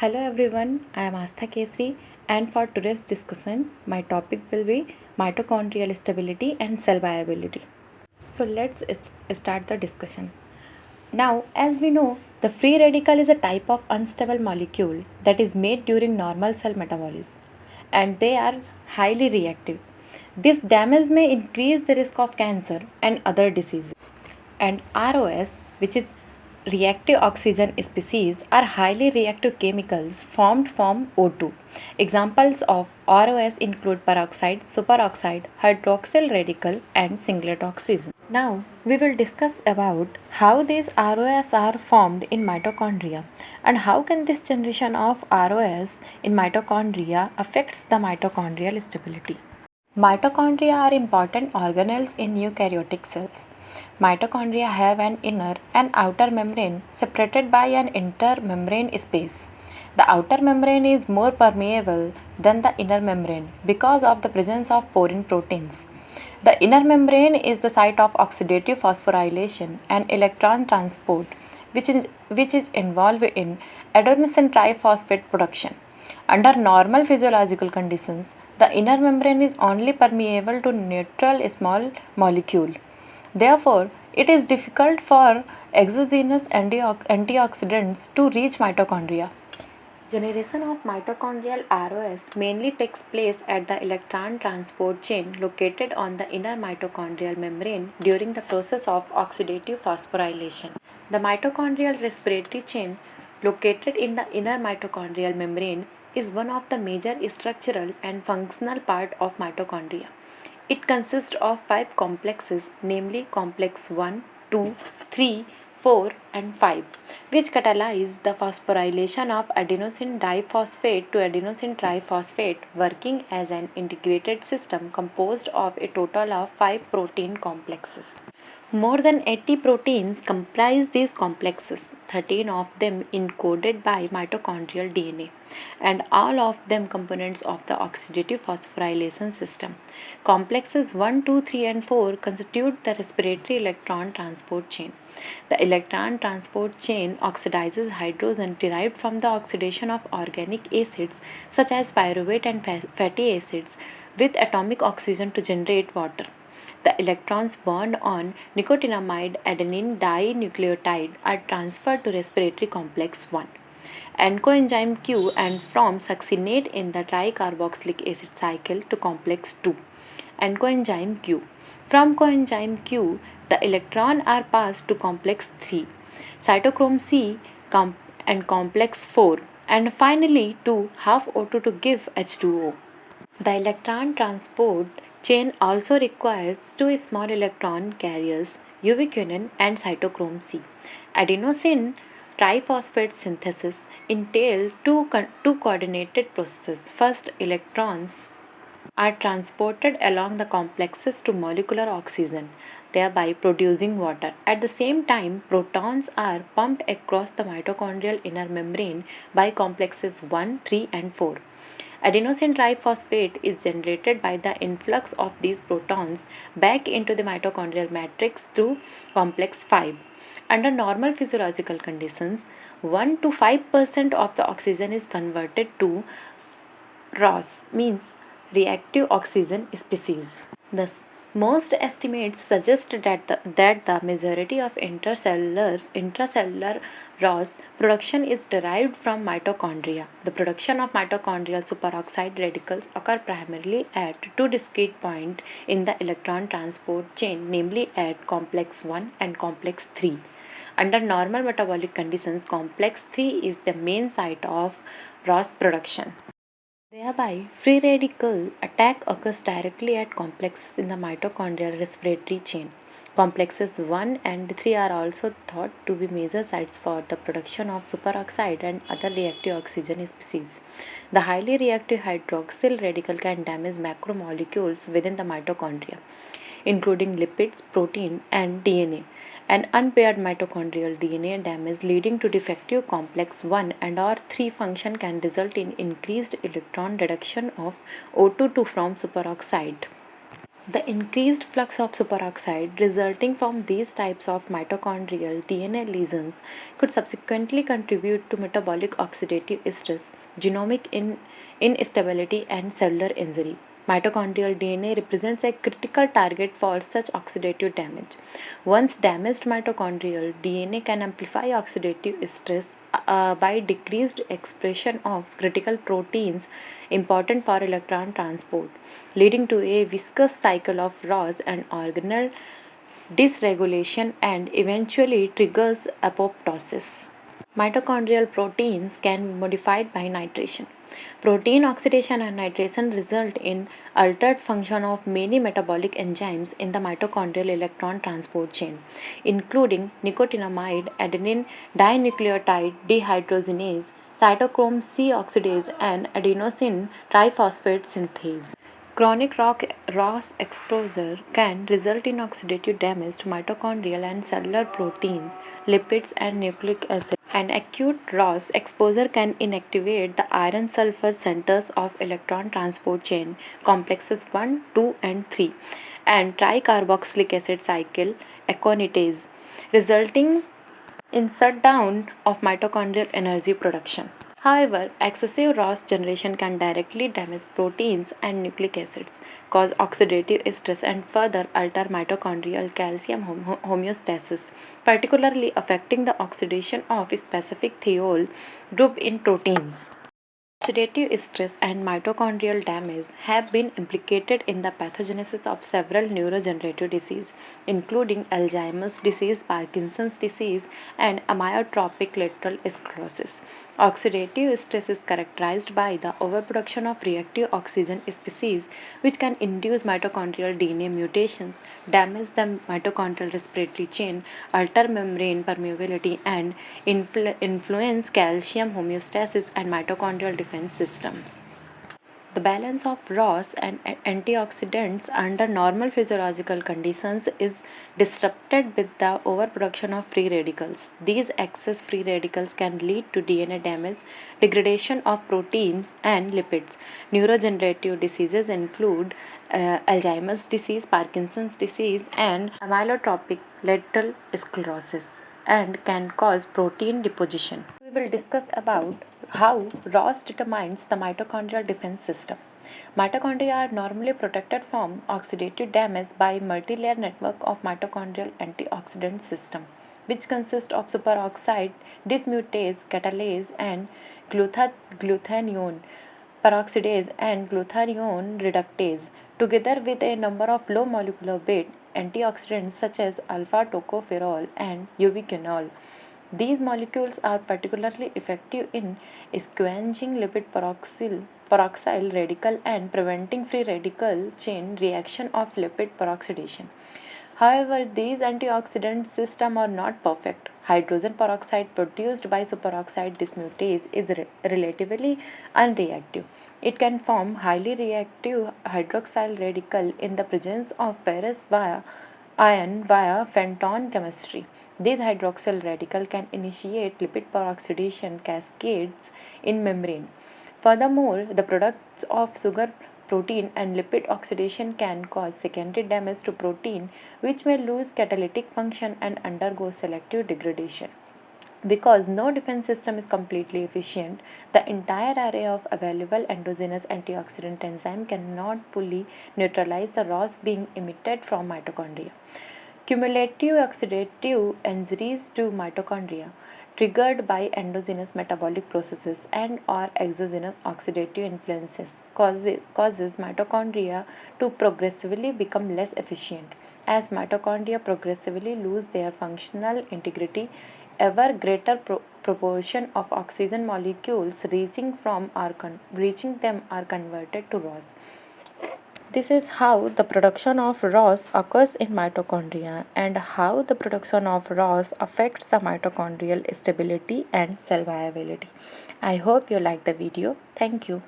Hello everyone, I am Astha Kesri, and for today's discussion, my topic will be mitochondrial stability and cell viability. So let's start the discussion. Now, as we know, the free radical is a type of unstable molecule that is made during normal cell metabolism, and they are highly reactive. This damage may increase the risk of cancer and other diseases. And ROS, which is reactive oxygen species, are highly reactive chemicals formed from O2. Examples of ROS include peroxide, superoxide, hydroxyl radical, and singlet oxygen. Now, we will discuss about how these ROS are formed in mitochondria and how can this generation of ROS in mitochondria affects the mitochondrial stability. Mitochondria are important organelles in eukaryotic cells. Mitochondria have an inner and outer membrane separated by an intermembrane space. The outer membrane is more permeable than the inner membrane because of the presence of porine proteins. The inner membrane is the site of oxidative phosphorylation and electron transport, which is involved in adenosine triphosphate production. Under normal physiological conditions, the inner membrane is only permeable to neutral small molecule. Therefore, it is difficult for exogenous antioxidants to reach mitochondria. Generation of mitochondrial ROS mainly takes place at the electron transport chain located on the inner mitochondrial membrane during the process of oxidative phosphorylation. The mitochondrial respiratory chain located in the inner mitochondrial membrane is one of the major structural and functional part of mitochondria. It consists of 5 complexes, namely complex 1, 2, 3, 4 and 5, which catalyze the phosphorylation of adenosine diphosphate to adenosine triphosphate, working as an integrated system composed of a total of 5 protein complexes. More than 80 proteins comprise these complexes, 13 of them encoded by mitochondrial DNA, and all of them components of the oxidative phosphorylation system. Complexes 1, 2, 3, and 4 constitute the respiratory electron transport chain. The electron transport chain oxidizes hydrogen derived from the oxidation of organic acids such as pyruvate and fatty acids with atomic oxygen to generate water. The electrons bound on nicotinamide adenine dinucleotide are transferred to respiratory complex 1 and coenzyme Q and from succinate in the tricarboxylic acid cycle to complex 2 and coenzyme Q. From coenzyme Q, the electrons are passed to complex 3, cytochrome C and complex 4, and finally to half O2 to give H2O. The electron transport chain also requires two small electron carriers, ubiquinone and cytochrome C. Adenosine triphosphate synthesis entails two coordinated processes. First, electrons are transported along the complexes to molecular oxygen, thereby producing water. At the same time, protons are pumped across the mitochondrial inner membrane by complexes 1, 3, and 4. Adenosine triphosphate is generated by the influx of these protons back into the mitochondrial matrix through complex 5. Under normal physiological conditions, 1 to 5% of the oxygen is converted to Ros, means reactive oxygen species. Thus, most estimates suggest that the majority of intracellular Ros production is derived from mitochondria. The production of mitochondrial superoxide radicals occur primarily at two discrete points in the electron transport chain, namely at complex 1 and complex 3. Under normal metabolic conditions, complex 3 is the main site of Ros production. Thereby, free radical attack occurs directly at complexes in the mitochondrial respiratory chain. Complexes 1 and 3 are also thought to be major sites for the production of superoxide and other reactive oxygen species. The highly reactive hydroxyl radical can damage macromolecules within the mitochondria, including lipids, protein, and DNA. An unpaired mitochondrial DNA damage leading to defective complex 1 and or 3 function can result in increased electron reduction of O2 from superoxide. The increased flux of superoxide resulting from these types of mitochondrial DNA lesions could subsequently contribute to metabolic oxidative stress, genomic instability, and cellular injury. Mitochondrial DNA represents a critical target for such oxidative damage. Once damaged mitochondrial DNA can amplify oxidative stress by decreased expression of critical proteins important for electron transport, leading to a viscous cycle of Ros and organelle dysregulation and eventually triggers apoptosis. Mitochondrial proteins can be modified by nitration. Protein oxidation and nitration result in altered function of many metabolic enzymes in the mitochondrial electron transport chain, including nicotinamide adenine dinucleotide dehydrogenase, cytochrome C oxidase, and adenosine triphosphate synthase. Chronic ROS exposure can result in oxidative damage to mitochondrial and cellular proteins, lipids, and nucleic acid. And acute ROS exposure can inactivate the iron sulfur centers of electron transport chain complexes 1, 2, and 3 and tricarboxylic acid cycle aconitase, resulting in shutdown of mitochondrial energy production. However, excessive ROS generation can directly damage proteins and nucleic acids, cause oxidative stress, and further alter mitochondrial calcium homeostasis, particularly affecting the oxidation of specific thiol group in proteins. Oxidative stress and mitochondrial damage have been implicated in the pathogenesis of several neurodegenerative diseases, including Alzheimer's disease, Parkinson's disease, and amyotrophic lateral sclerosis. Oxidative stress is characterized by the overproduction of reactive oxygen species, which can induce mitochondrial DNA mutations, damage the mitochondrial respiratory chain, alter membrane permeability, and influence calcium homeostasis and mitochondrial defense systems. The balance of ROS and antioxidants under normal physiological conditions is disrupted with the overproduction of free radicals. These excess free radicals can lead to DNA damage, degradation of proteins and lipids. Neurodegenerative diseases include Alzheimer's disease, Parkinson's disease, and amyotrophic lateral sclerosis, and can cause protein deposition. We will discuss about how ROS determines the mitochondrial defense system. Mitochondria are normally protected from oxidative damage by multi-layer network of mitochondrial antioxidant system, which consists of superoxide dismutase catalase and glutathione peroxidase and glutathione reductase, together with a number of low molecular weight antioxidants such as alpha tocopherol and ubiquinol. These molecules are particularly effective in squashing lipid peroxyl radical and preventing free radical chain reaction of lipid peroxidation. However, these antioxidant systems are not perfect. Hydrogen peroxide produced by superoxide dismutase is relatively unreactive. It can form highly reactive hydroxyl radical in the presence of ferrous ion via phantom chemistry. This hydroxyl radical can initiate lipid peroxidation cascades in membrane. Furthermore, the products of sugar, protein, and lipid oxidation can cause secondary damage to protein, which may lose catalytic function and undergo selective degradation. Because no defense system is completely efficient, the entire array of available endogenous antioxidant enzyme cannot fully neutralize the ROS being emitted from mitochondria. Cumulative oxidative injuries to mitochondria triggered by endogenous metabolic processes and or exogenous oxidative influences causes mitochondria to progressively become less efficient. As mitochondria progressively lose their functional integrity, ever greater proportion of oxygen molecules reaching them are converted to ROS. This is how the production of ROS occurs in mitochondria and how the production of ROS affects the mitochondrial stability and cell viability. I hope you like the video. Thank you.